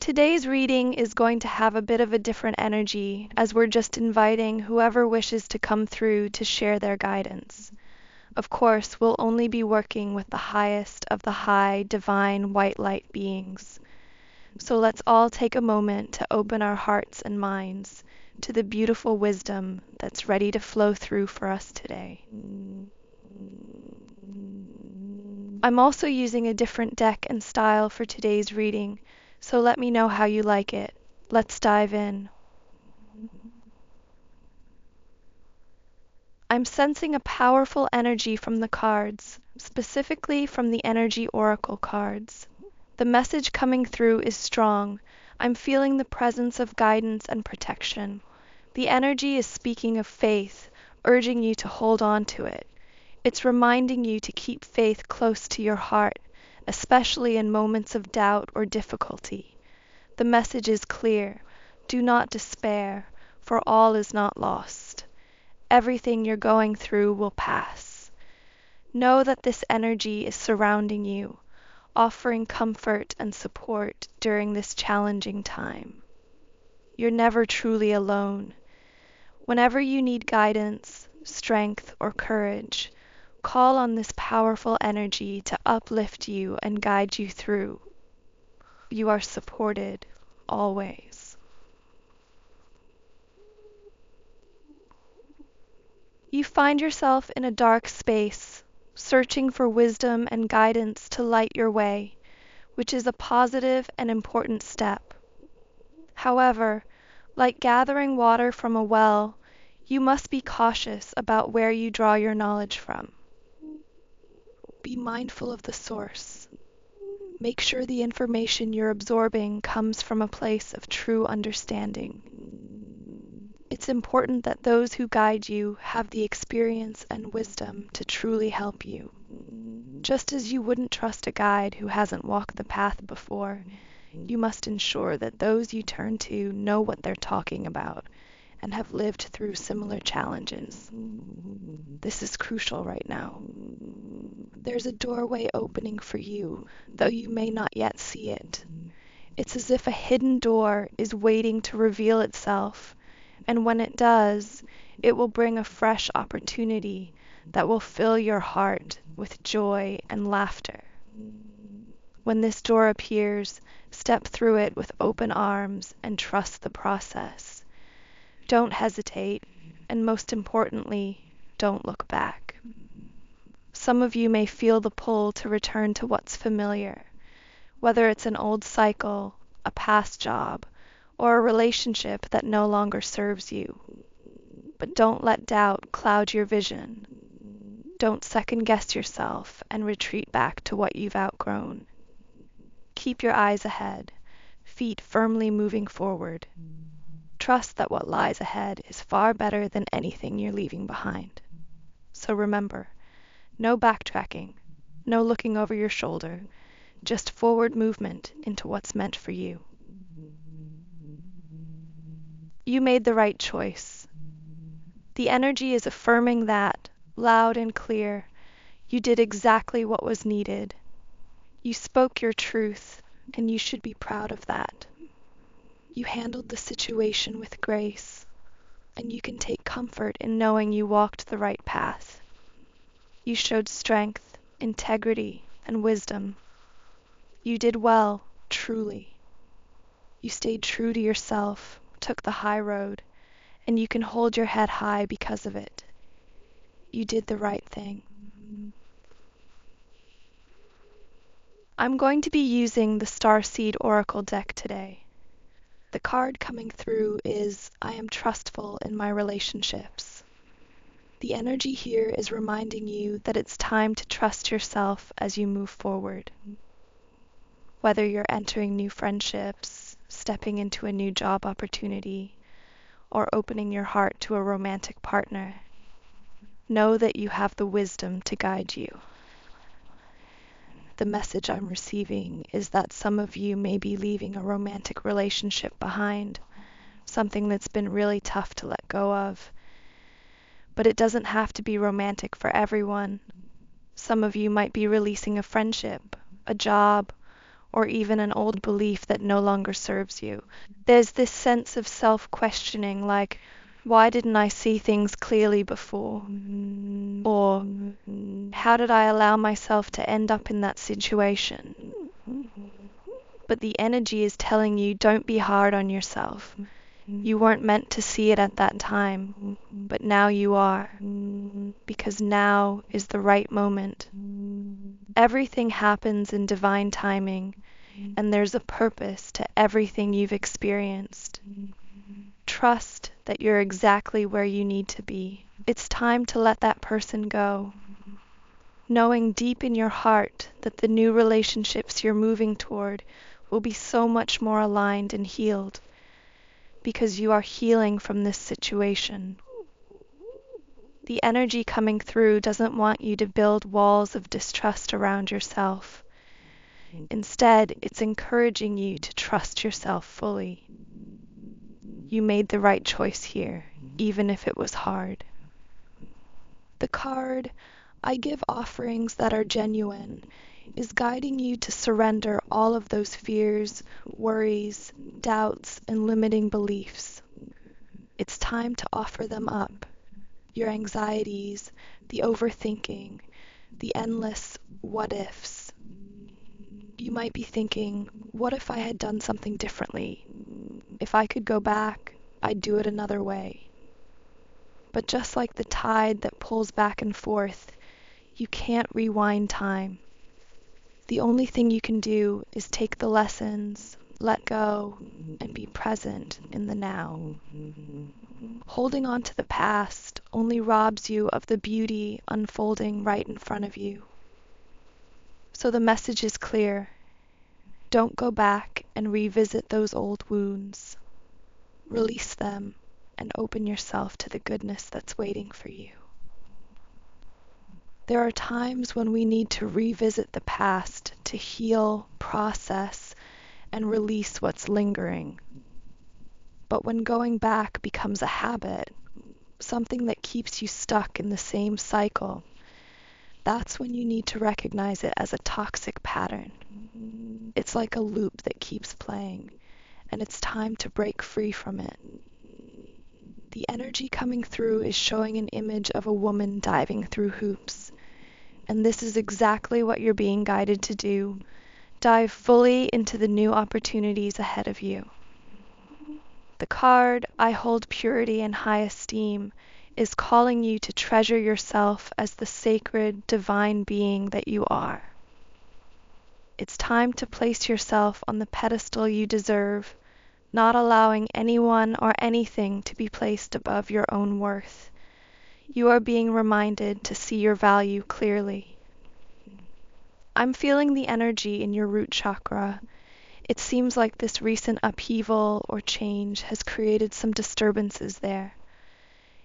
Today's reading is going to have a bit of a different energy as we're just inviting whoever wishes to come through to share their guidance. Of course, we'll only be working with the highest of the high, divine, white light beings. So let's all take a moment to open our hearts and minds to the beautiful wisdom that's ready to flow through for us today. I'm also using a different deck and style for today's reading, so let me know how you like it. Let's dive in. I'm sensing a powerful energy from the cards, specifically from the Energy Oracle cards. The message coming through is strong. I'm feeling the presence of guidance and protection. The energy is speaking of faith, urging you to hold on to it. It's reminding you to keep faith close to your heart, especially in moments of doubt or difficulty. The message is clear. Do not despair, for all is not lost. Everything you're going through will pass. Know that this energy is surrounding you, offering comfort and support during this challenging time. You're never truly alone. Whenever you need guidance, strength, or courage, call on this powerful energy to uplift you and guide you through. You are supported, always. You find yourself in a dark space, searching for wisdom and guidance to light your way, which is a positive and important step. However, like gathering water from a well, you must be cautious about where you draw your knowledge from. Be mindful of the source. Make sure the information you're absorbing comes from a place of true understanding. It's important that those who guide you have the experience and wisdom to truly help you. Just as you wouldn't trust a guide who hasn't walked the path before, you must ensure that those you turn to know what they're talking about and have lived through similar challenges. This is crucial right now. There's a doorway opening for you, though you may not yet see it. It's as if a hidden door is waiting to reveal itself, and when it does, it will bring a fresh opportunity that will fill your heart with joy and laughter. When this door appears, step through it with open arms and trust the process. Don't hesitate, and most importantly, don't look back. Some of you may feel the pull to return to what's familiar, whether it's an old cycle, a past job, or a relationship that no longer serves you. But don't let doubt cloud your vision. Don't second-guess yourself and retreat back to what you've outgrown. Keep your eyes ahead, feet firmly moving forward. Trust that what lies ahead is far better than anything you're leaving behind. So remember, no backtracking, no looking over your shoulder, just forward movement into what's meant for you. You made the right choice. The energy is affirming that, loud and clear, you did exactly what was needed. You spoke your truth, and you should be proud of that. You handled the situation with grace, and you can take comfort in knowing you walked the right path. You showed strength, integrity, and wisdom. You did well, truly. You stayed true to yourself, took the high road, and you can hold your head high because of it. You did the right thing. I'm going to be using the Starseed Oracle deck today. The card coming through is I am trustful in my relationships. The energy here is reminding you that it's time to trust yourself as you move forward. Whether you're entering new friendships, stepping into a new job opportunity, or opening your heart to a romantic partner, know that you have the wisdom to guide you. The message I'm receiving is that some of you may be leaving a romantic relationship behind, something that's been really tough to let go of. But it doesn't have to be romantic for everyone. Some of you might be releasing a friendship, a job, or even an old belief that no longer serves you. There's this sense of self-questioning, like, why didn't I see things clearly before? Or, how did I allow myself to end up in that situation? But the energy is telling you, don't be hard on yourself. You weren't meant to see it at that time, but now you are, because now is the right moment. Everything happens in divine timing, and there's a purpose to everything you've experienced. Trust that you're exactly where you need to be. It's time to let that person go, knowing deep in your heart that the new relationships you're moving toward will be so much more aligned and healed, because you are healing from this situation. The energy coming through doesn't want you to build walls of distrust around yourself. Instead, it's encouraging you to trust yourself fully. You made the right choice here, even if it was hard. The card, I give offerings that are genuine, is guiding you to surrender all of those fears, worries, doubts, and limiting beliefs. It's time to offer them up. Your anxieties, the overthinking, the endless what ifs. You might be thinking, what if I had done something differently? If I could go back, I'd do it another way. But just like the tide that pulls back and forth, you can't rewind time. The only thing you can do is take the lessons, let go, and be present in the now. Holding on to the past only robs you of the beauty unfolding right in front of you. So the message is clear. Don't go back and revisit those old wounds. Release them and open yourself to the goodness that's waiting for you. There are times when we need to revisit the past to heal, process, and release what's lingering. But when going back becomes a habit, something that keeps you stuck in the same cycle, that's when you need to recognize it as a toxic pattern. It's like a loop that keeps playing, and it's time to break free from it. The energy coming through is showing an image of a woman diving through hoops, and this is exactly what you're being guided to do. Dive fully into the new opportunities ahead of you. The card, I hold purity and high esteem, is calling you to treasure yourself as the sacred, divine being that you are. It's time to place yourself on the pedestal you deserve, not allowing anyone or anything to be placed above your own worth. You are being reminded to see your value clearly. I'm feeling the energy in your root chakra. It seems like this recent upheaval or change has created some disturbances there.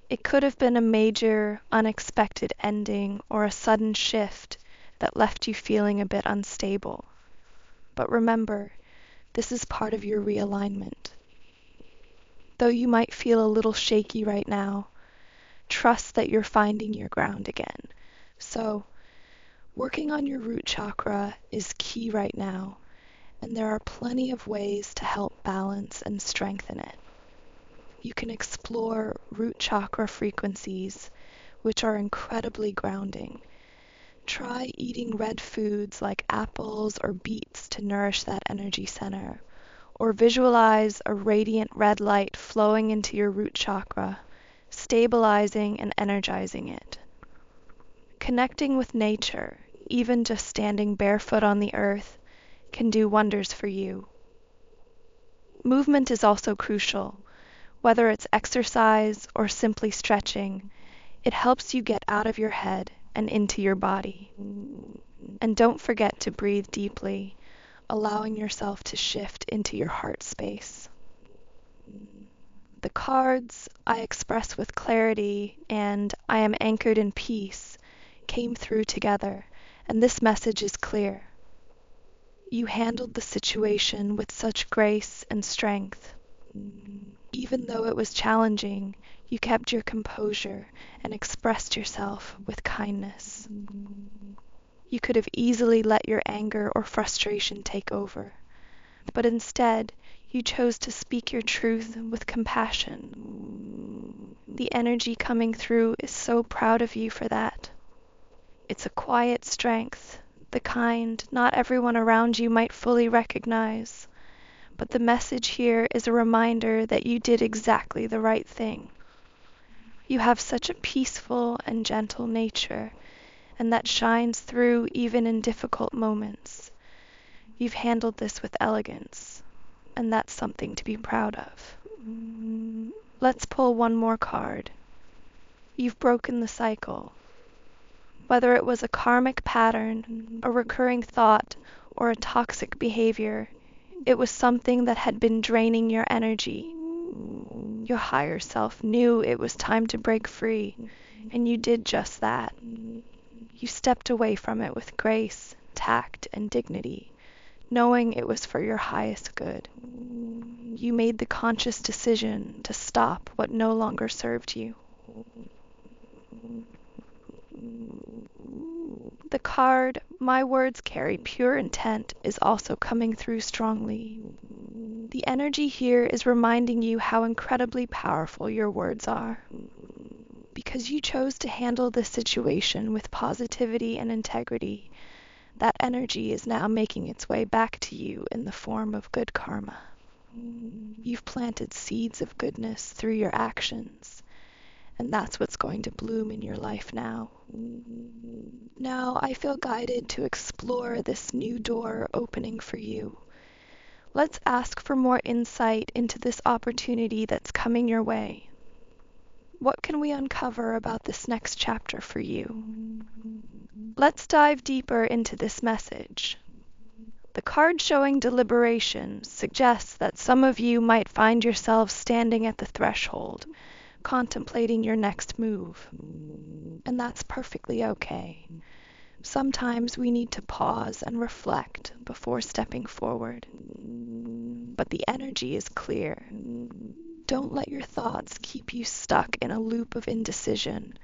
It could have been a major, unexpected ending or a sudden shift that left you feeling a bit unstable. But remember, this is part of your realignment. Though you might feel a little shaky right now, trust that you're finding your ground again. So, working on your root chakra is key right now, and there are plenty of ways to help balance and strengthen it. You can explore root chakra frequencies, which are incredibly grounding. Try eating red foods like apples or beets to nourish that energy center, or visualize a radiant red light flowing into your root chakra, stabilizing and energizing it. Connecting with nature, even just standing barefoot on the earth, can do wonders for you. Movement is also crucial. Whether it's exercise or simply stretching, it helps you get out of your head and into your body. And don't forget to breathe deeply, allowing yourself to shift into your heart space. The cards, I express with clarity and I am anchored in peace, came through together, and this message is clear. You handled the situation with such grace and strength. Even though it was challenging, you kept your composure and expressed yourself with kindness. You could have easily let your anger or frustration take over, but instead, you chose to speak your truth with compassion. The energy coming through is so proud of you for that. It's a quiet strength, the kind not everyone around you might fully recognize, but the message here is a reminder that you did exactly the right thing. You have such a peaceful and gentle nature, and that shines through even in difficult moments. You've handled this with elegance, and that's something to be proud of. Let's pull one more card. You've broken the cycle. Whether it was a karmic pattern, a recurring thought, or a toxic behavior, it was something that had been draining your energy. Your higher self knew it was time to break free, and you did just that. You stepped away from it with grace, tact, and dignity, knowing it was for your highest good. You made the conscious decision to stop what no longer served you. The card, "My words carry pure intent," is also coming through strongly. The energy here is reminding you how incredibly powerful your words are. Because you chose to handle this situation with positivity and integrity, that energy is now making its way back to you in the form of good karma. You've planted seeds of goodness through your actions, and that's what's going to bloom in your life now. Now I feel guided to explore this new door opening for you. Let's ask for more insight into this opportunity that's coming your way. What can we uncover about this next chapter for you? Let's dive deeper into this message. The card showing deliberation suggests that some of you might find yourselves standing at the threshold, contemplating your next move. And that's perfectly okay. Sometimes we need to pause and reflect before stepping forward. But the energy is clear. Don't let your thoughts keep you stuck in a loop of indecision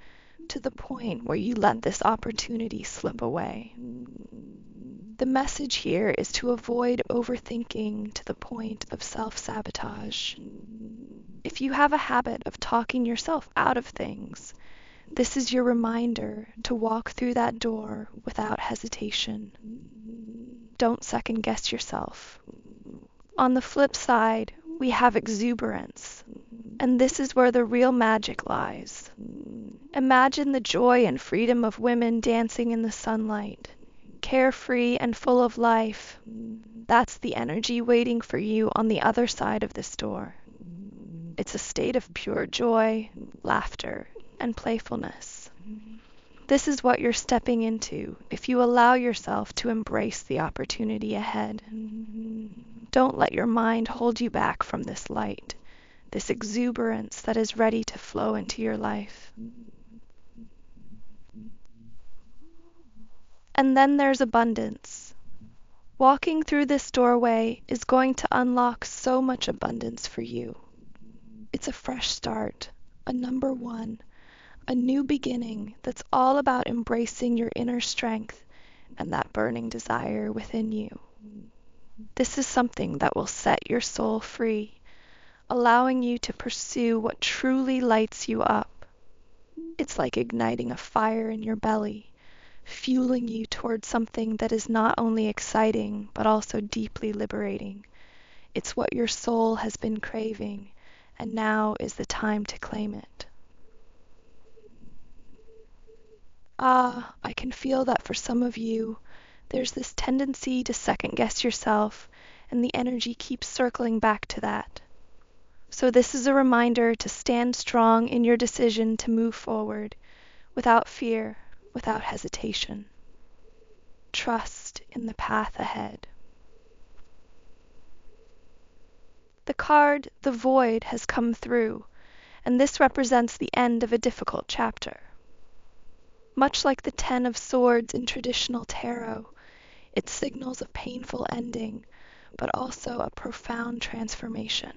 to the point where you let this opportunity slip away. The message here is to avoid overthinking to the point of self-sabotage. If you have a habit of talking yourself out of things, this is your reminder to walk through that door without hesitation. Don't second-guess yourself. On the flip side, we have exuberance, and this is where the real magic lies. Imagine the joy and freedom of women dancing in the sunlight, carefree and full of life. That's the energy waiting for you on the other side of this door. It's a state of pure joy, laughter, and playfulness. This is what you're stepping into if you allow yourself to embrace the opportunity ahead. Don't let your mind hold you back from this light, this exuberance that is ready to flow into your life. And then there's abundance. Walking through this doorway is going to unlock so much abundance for you. It's a fresh start, a number one, a new beginning that's all about embracing your inner strength and that burning desire within you. This is something that will set your soul free, allowing you to pursue what truly lights you up. It's like igniting a fire in your belly, fueling you towards something that is not only exciting but also deeply liberating. It's what your soul has been craving, and now is the time to claim it. I can feel that for some of you, there's this tendency to second-guess yourself, and the energy keeps circling back to that. So this is a reminder to stand strong in your decision to move forward, without fear, without hesitation. Trust in the path ahead. The card, the Void, has come through, and this represents the end of a difficult chapter. Much like the Ten of Swords in traditional tarot, it signals a painful ending, but also a profound transformation.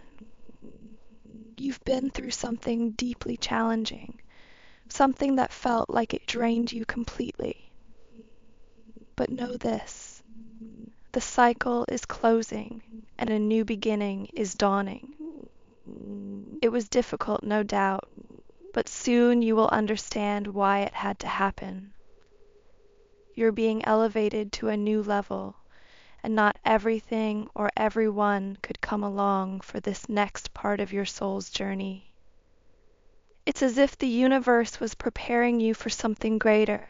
You've been through something deeply challenging, something that felt like it drained you completely. But know this, the cycle is closing and a new beginning is dawning. It was difficult, no doubt, but soon you will understand why it had to happen. You're being elevated to a new level, and not everything or everyone could come along for this next part of your soul's journey. It's as if the universe was preparing you for something greater,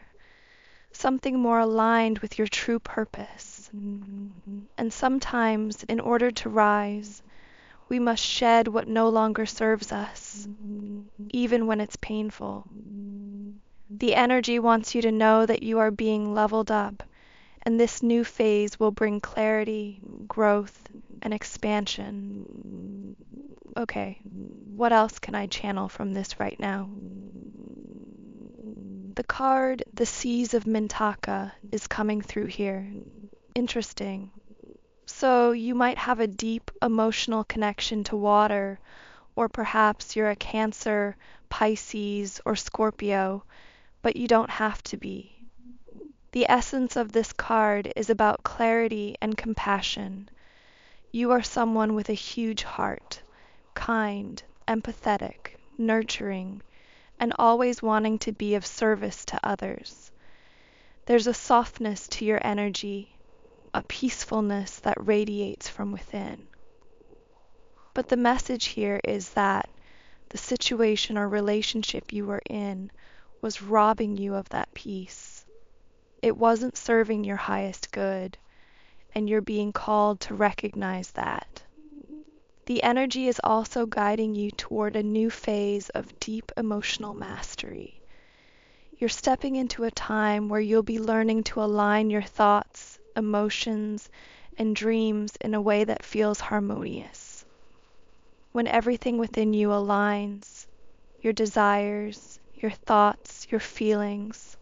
something more aligned with your true purpose. And sometimes, in order to rise, we must shed what no longer serves us, even when it's painful. The energy wants you to know that you are being leveled up, and this new phase will bring clarity, growth, and expansion. Okay, what else can I channel from this right now? The card, The Seas of Mintaka, is coming through here. Interesting. So you might have a deep emotional connection to water, or perhaps you're a Cancer, Pisces, or Scorpio, but you don't have to be. The essence of this card is about clarity and compassion. You are someone with a huge heart, kind, empathetic, nurturing, and always wanting to be of service to others. There's a softness to your energy, a peacefulness that radiates from within. But the message here is that the situation or relationship you were in was robbing you of that peace. It wasn't serving your highest good, and you're being called to recognize that. The energy is also guiding you toward a new phase of deep emotional mastery. You're stepping into a time where you'll be learning to align your thoughts, emotions, and dreams in a way that feels harmonious. When everything within you aligns, your desires, your thoughts, your feelings,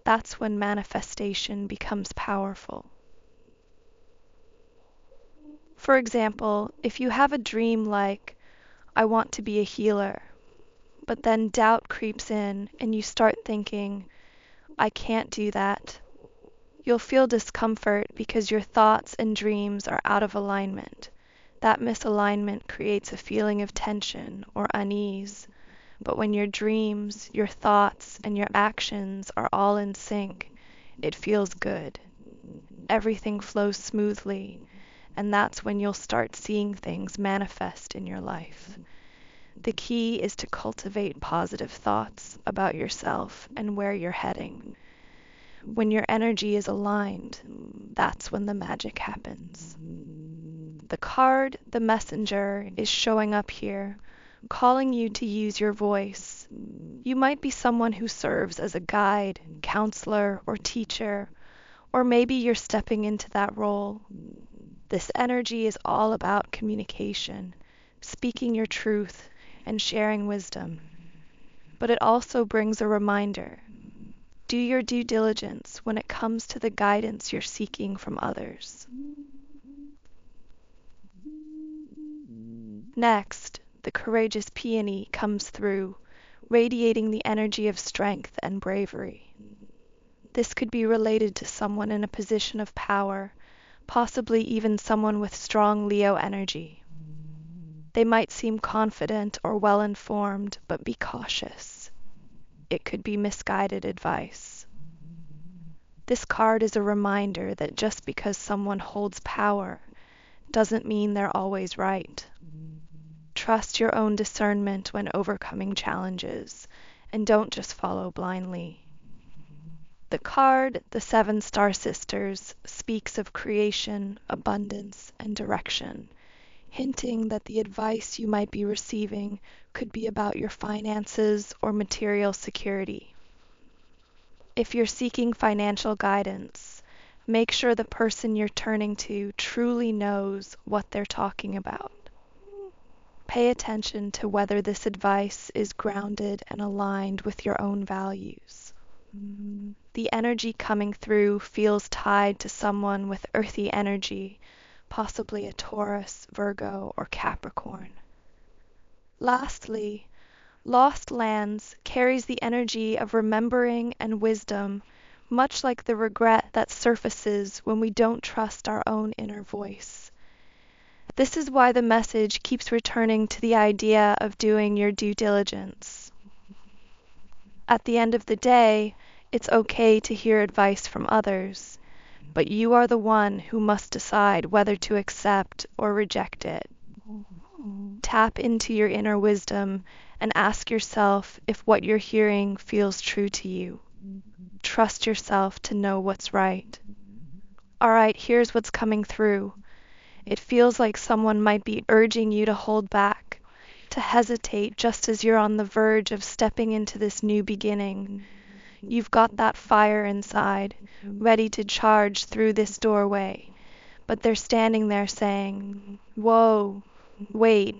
that's when manifestation becomes powerful. For example, if you have a dream like, I want to be a healer, but then doubt creeps in and you start thinking, I can't do that, you'll feel discomfort because your thoughts and dreams are out of alignment. That misalignment creates a feeling of tension or unease. But when your dreams, your thoughts, and your actions are all in sync, it feels good. Everything flows smoothly, and that's when you'll start seeing things manifest in your life. The key is to cultivate positive thoughts about yourself and where you're heading. When your energy is aligned, that's when the magic happens. The card, the messenger, is showing up here, calling you to use your voice. You might be someone who serves as a guide, counselor, or teacher, or maybe you're stepping into that role. This energy is all about communication, speaking your truth, and sharing wisdom. But it also brings a reminder. Do your due diligence when it comes to the guidance you're seeking from others. Next, the courageous peony comes through, radiating the energy of strength and bravery. This could be related to someone in a position of power, possibly even someone with strong Leo energy. They might seem confident or well-informed, but be cautious. It could be misguided advice. This card is a reminder that just because someone holds power doesn't mean they're always right. Trust your own discernment when overcoming challenges, and don't just follow blindly. The card, the Seven Star Sisters, speaks of creation, abundance, and direction, hinting that the advice you might be receiving could be about your finances or material security. If you're seeking financial guidance, make sure the person you're turning to truly knows what they're talking about. Pay attention to whether this advice is grounded and aligned with your own values. The energy coming through feels tied to someone with earthy energy, possibly a Taurus, Virgo, or Capricorn. Lastly, Lost Lands carries the energy of remembering and wisdom, much like the regret that surfaces when we don't trust our own inner voice. This is why the message keeps returning to the idea of doing your due diligence. At the end of the day, it's okay to hear advice from others, but you are the one who must decide whether to accept or reject it. Tap into your inner wisdom and ask yourself if what you're hearing feels true to you. Trust yourself to know what's right. All right, here's what's coming through. It feels like someone might be urging you to hold back, to hesitate just as you're on the verge of stepping into this new beginning. You've got that fire inside, ready to charge through this doorway, but they're standing there saying, "Whoa, wait,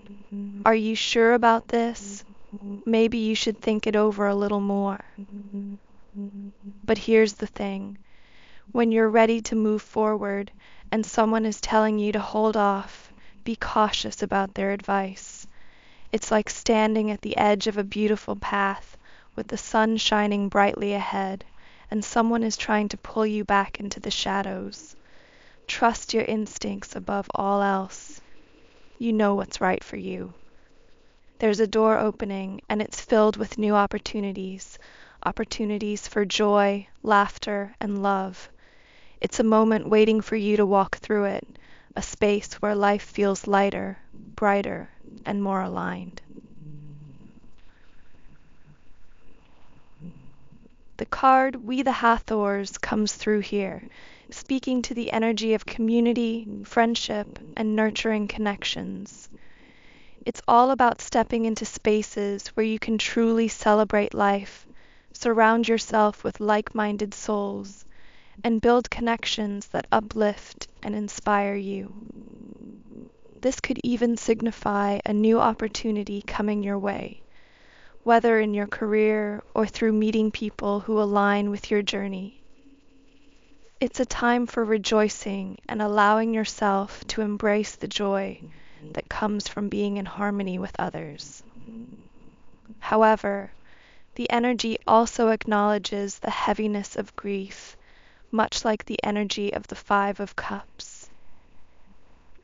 are you sure about this? Maybe you should think it over a little more." But here's the thing. When you're ready to move forward and someone is telling you to hold off, be cautious about their advice. It's like standing at the edge of a beautiful path with the sun shining brightly ahead, and someone is trying to pull you back into the shadows. Trust your instincts above all else. You know what's right for you. There's a door opening, and it's filled with new opportunities for joy, laughter, and love. It's a moment waiting for you to walk through it, a space where life feels lighter, brighter, and more aligned. The card We the Hathors comes through here, speaking to the energy of community, friendship, and nurturing connections. It's all about stepping into spaces where you can truly celebrate life, surround yourself with like-minded souls, and build connections that uplift and inspire you. This could even signify a new opportunity coming your way, whether in your career or through meeting people who align with your journey. It's a time for rejoicing and allowing yourself to embrace the joy that comes from being in harmony with others. However, the energy also acknowledges the heaviness of grief, much like the energy of the Five of Cups.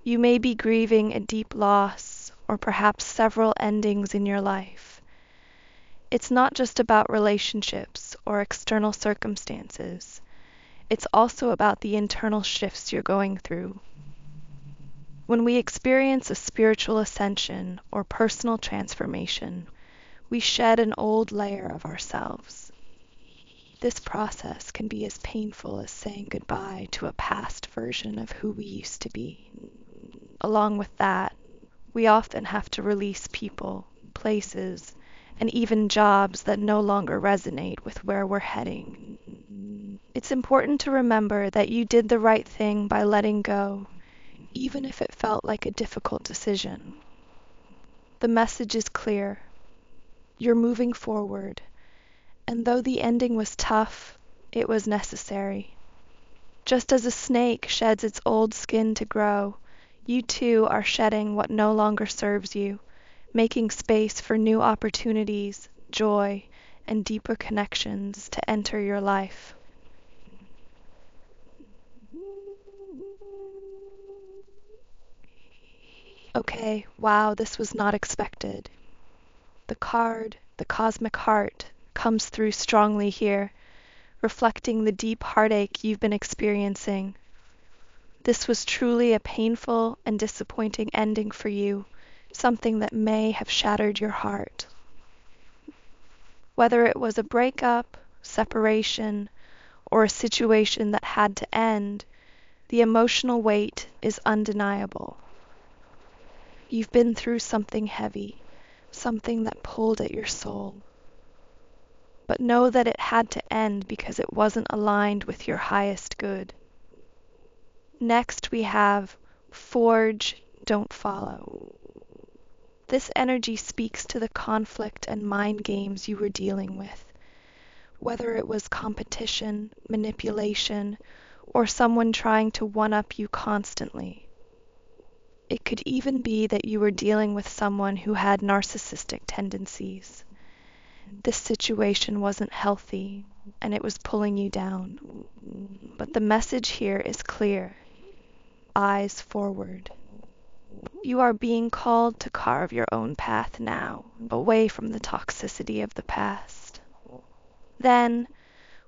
You may be grieving a deep loss or perhaps several endings in your life. It's not just about relationships or external circumstances. It's also about the internal shifts you're going through. When we experience a spiritual ascension or personal transformation, we shed an old layer of ourselves. This process can be as painful as saying goodbye to a past version of who we used to be. Along with that, we often have to release people, places, and even jobs that no longer resonate with where we're heading. It's important to remember that you did the right thing by letting go, even if it felt like a difficult decision. The message is clear. You're moving forward, and though the ending was tough, it was necessary. Just as a snake sheds its old skin to grow, you too are shedding what no longer serves you, making space for new opportunities, joy, and deeper connections to enter your life. Okay, wow, this was not expected. The card, the Cosmic Heart, comes through strongly here, reflecting the deep heartache you've been experiencing. This was truly a painful and disappointing ending for you, something that may have shattered your heart. Whether it was a breakup, separation, or a situation that had to end, the emotional weight is undeniable. You've been through something heavy, something that pulled at your soul. But know that it had to end because it wasn't aligned with your highest good. Next we have Forge, Don't Follow. This energy speaks to the conflict and mind games you were dealing with, whether it was competition, manipulation, or someone trying to one-up you constantly. It could even be that you were dealing with someone who had narcissistic tendencies. This situation wasn't healthy and it was pulling you down. But the message here is clear. Eyes forward. You are being called to carve your own path now, away from the toxicity of the past. Then,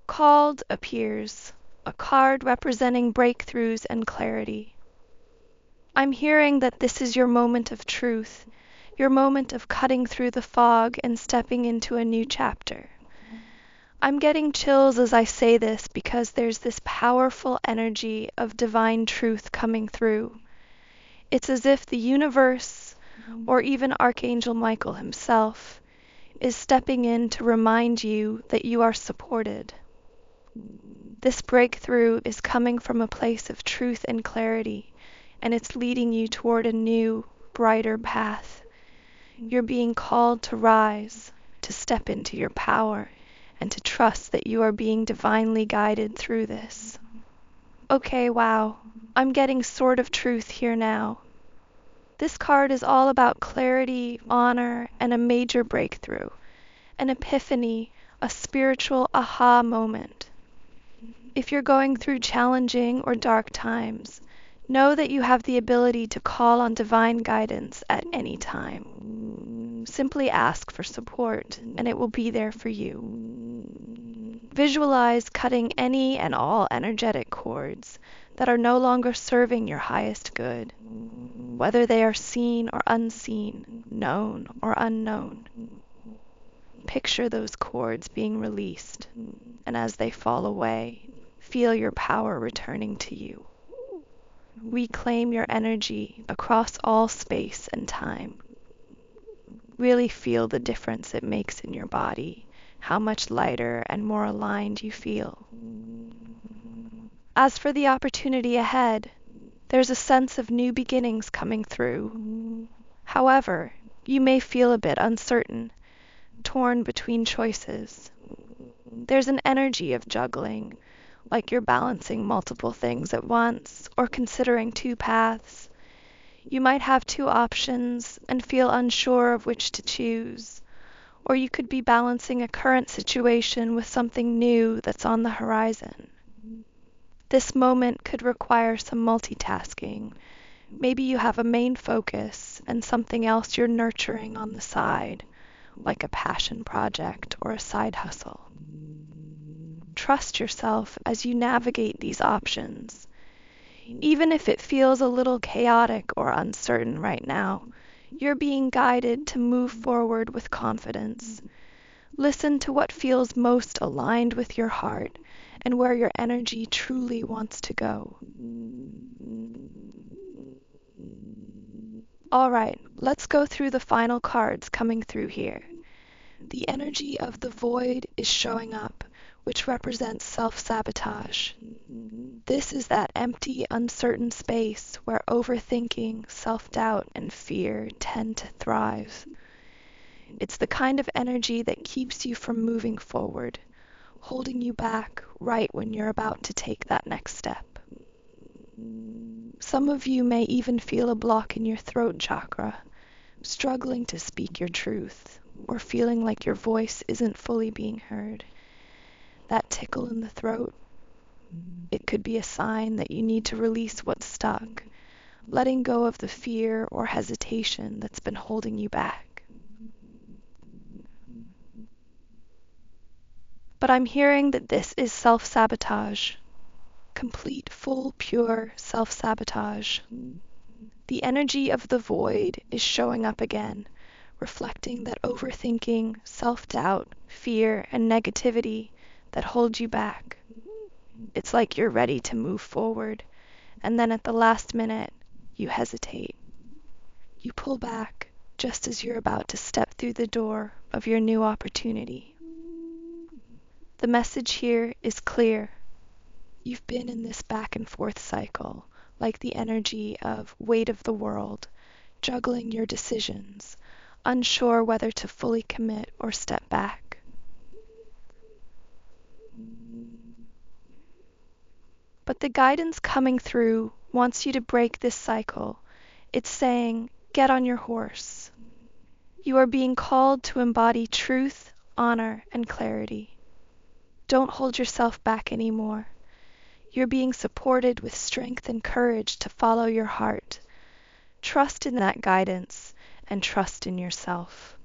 called appears a card representing breakthroughs and clarity. I'm hearing that this is your moment of truth, your moment of cutting through the fog and stepping into a new chapter. I'm getting chills as I say this because there's this powerful energy of divine truth coming through. It's as if the universe, or even Archangel Michael himself, is stepping in to remind you that you are supported. This breakthrough is coming from a place of truth and clarity, and it's leading you toward a new, brighter path. You're being called to rise, to step into your power, and to trust that you are being divinely guided through this. Okay, wow, I'm getting sort of truth here now. This card is all about clarity, honor, and a major breakthrough, an epiphany, a spiritual aha moment. If you're going through challenging or dark times, know that you have the ability to call on divine guidance at any time. Simply ask for support, and it will be there for you. Visualize cutting any and all energetic cords that are no longer serving your highest good, whether they are seen or unseen, known or unknown. Picture those cords being released, and as they fall away, feel your power returning to you. Reclaim your energy across all space and time. Really feel the difference it makes in your body, how much lighter and more aligned you feel. As for the opportunity ahead, there's a sense of new beginnings coming through. However, you may feel a bit uncertain, torn between choices. There's an energy of juggling, like you're balancing multiple things at once or considering two paths. You might have two options and feel unsure of which to choose, or you could be balancing a current situation with something new that's on the horizon. This moment could require some multitasking. Maybe you have a main focus and something else you're nurturing on the side, like a passion project or a side hustle. Trust yourself as you navigate these options. Even if it feels a little chaotic or uncertain right now, you're being guided to move forward with confidence. Listen to what feels most aligned with your heart and where your energy truly wants to go. All right, let's go through the final cards coming through here. The energy of the void is showing up, which represents self-sabotage. This is that empty, uncertain space where overthinking, self-doubt, and fear tend to thrive. It's the kind of energy that keeps you from moving forward, holding you back right when you're about to take that next step. Some of you may even feel a block in your throat chakra, struggling to speak your truth, or feeling like your voice isn't fully being heard. That tickle in the throat, it could be a sign that you need to release what's stuck, letting go of the fear or hesitation that's been holding you back. But I'm hearing that this is self-sabotage. Complete, full, pure self-sabotage. The energy of the void is showing up again, reflecting that overthinking, self-doubt, fear, and negativity that hold you back. It's like you're ready to move forward, and then at the last minute, you hesitate. You pull back just as you're about to step through the door of your new opportunity. The message here is clear. You've been in this back and forth cycle, like the energy of weight of the world, juggling your decisions, unsure whether to fully commit or step back. But the guidance coming through wants you to break this cycle. It's saying, get on your horse. You are being called to embody truth, honor, and clarity. Don't hold yourself back anymore. You're being supported with strength and courage to follow your heart. Trust in that guidance and trust in yourself.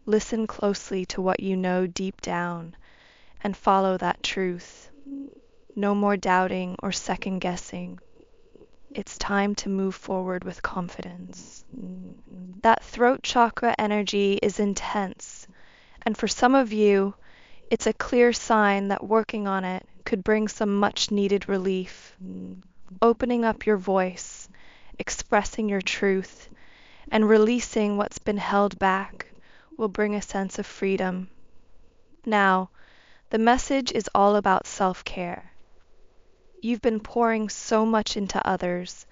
Listen closely to what you know deep down and follow that truth. No more doubting or second guessing. It's time to move forward with confidence. That throat chakra energy is intense, and for some of you, it's a clear sign that working on it could bring some much needed relief. Opening up your voice, expressing your truth, and releasing what's been held back will bring a sense of freedom. Now, the message is all about self-care. You've been pouring so much into others,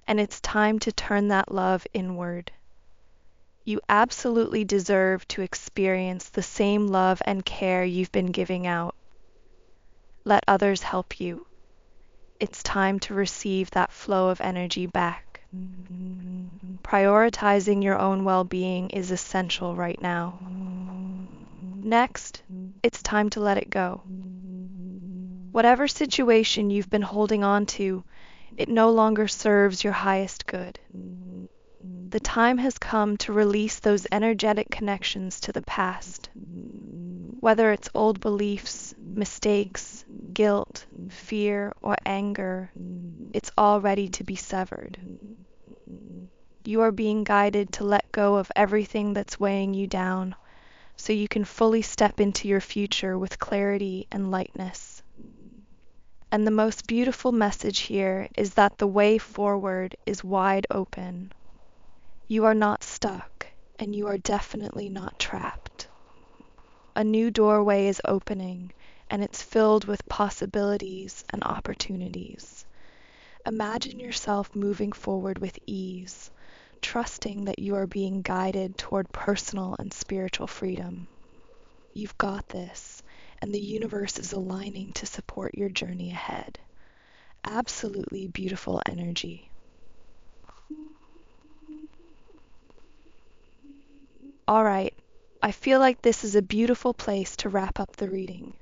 and it's time to turn that love inward. You absolutely deserve to experience the same love and care you've been giving out. Let others help you. It's time to receive that flow of energy back. Prioritizing your own well-being is essential right now. Next, it's time to let it go. Whatever situation you've been holding on to, it no longer serves your highest good. The time has come to release those energetic connections to the past. Whether it's old beliefs, mistakes, guilt, fear, or anger, it's all ready to be severed. You are being guided to let go of everything that's weighing you down, so you can fully step into your future with clarity and lightness. And the most beautiful message here is that the way forward is wide open. You are not stuck, and you are definitely not trapped. A new doorway is opening, and it's filled with possibilities and opportunities. Imagine yourself moving forward with ease, trusting that you are being guided toward personal and spiritual freedom. You've got this, and the universe is aligning to support your journey ahead. Absolutely beautiful energy. All right, I feel like this is a beautiful place to wrap up the reading.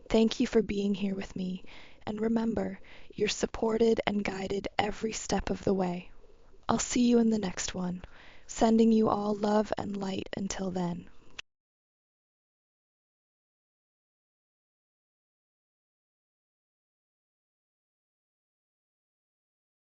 Thank you for being here with me, and remember, you're supported and guided every step of the way. I'll see you in the next one, sending you all love and light until then.